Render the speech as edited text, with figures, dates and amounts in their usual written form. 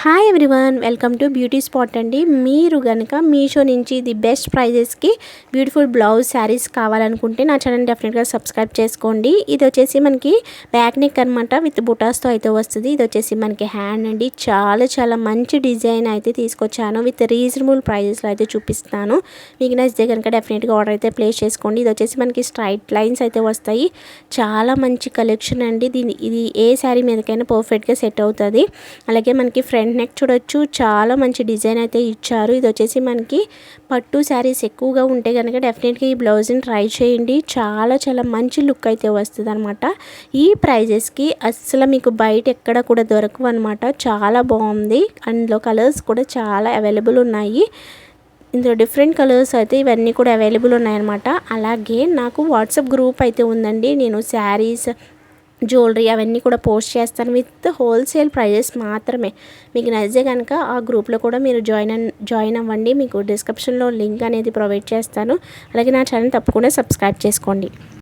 Hi everyone, welcome to beauty spot అండి. మీరు కనుక మీషో నుంచి ది బెస్ట్ ప్రైజెస్కి బ్యూటిఫుల్ బ్లౌజ్ శారీస్ కావాలనుకుంటే నా ఛానల్ డెఫినెట్గా సబ్స్క్రైబ్ చేసుకోండి. ఇది వచ్చేసి మనకి బ్యాక్ నెక్ అనమాట, విత్ బుటాస్తో అయితే వస్తుంది. ఇది వచ్చేసి మనకి హ్యాండ్ అండి. చాలా మంచి డిజైన్ అయితే తీసుకొచ్చాను. విత్ రీజనబుల్ ప్రైజెస్లో అయితే చూపిస్తాను. మీకు నచ్చితే కనుక డెఫినెట్గా ఆర్డర్ అయితే ప్లేస్ చేసుకోండి. ఇది వచ్చేసి మనకి స్ట్రైట్ లైన్స్ అయితే వస్తాయి. చాలా మంచి కలెక్షన్ అండి. ఇది ఏ శారీ మీదకైనా పర్ఫెక్ట్గా సెట్ అవుతుంది. అలాగే మనకి ఫ్రంట్ నెక్ చూడొచ్చు, చాలా మంచి డిజైన్ అయితే ఇచ్చారు. ఇది వచ్చేసి మనకి పట్టు శారీస్ ఎక్కువగా ఉంటే కనుక డెఫినెట్గా ఈ బ్లౌజ్ని ట్రై చేయండి. చాలా మంచి లుక్ అయితే వస్తుంది అనమాట. ఈ ప్రైజెస్కి అస్సలు మీకు బయట ఎక్కడ కూడా దొరకవు అనమాట. చాలా బాగుంది. అందులో కలర్స్ కూడా చాలా అవైలబుల్ ఉన్నాయి. ఇందులో డిఫరెంట్ కలర్స్ అయితే ఇవన్నీ కూడా అవైలబుల్ ఉన్నాయన్నమాట. అలాగే నాకు వాట్సాప్ గ్రూప్ అయితే ఉందండి. నేను శారీస్, జ్యువెలరీ అవన్నీ కూడా పోస్ట్ చేస్తాను విత్ హోల్సేల్ ప్రైజెస్ మాత్రమే. మీకు నచ్చితే కనుక ఆ గ్రూప్లో కూడా మీరు జాయిన్ అవ్వండి. మీకు డిస్క్రిప్షన్లో లింక్ అనేది ప్రొవైడ్ చేస్తాను. అలాగే నా ఛానల్ తప్పకుండా సబ్స్క్రైబ్ చేసుకోండి.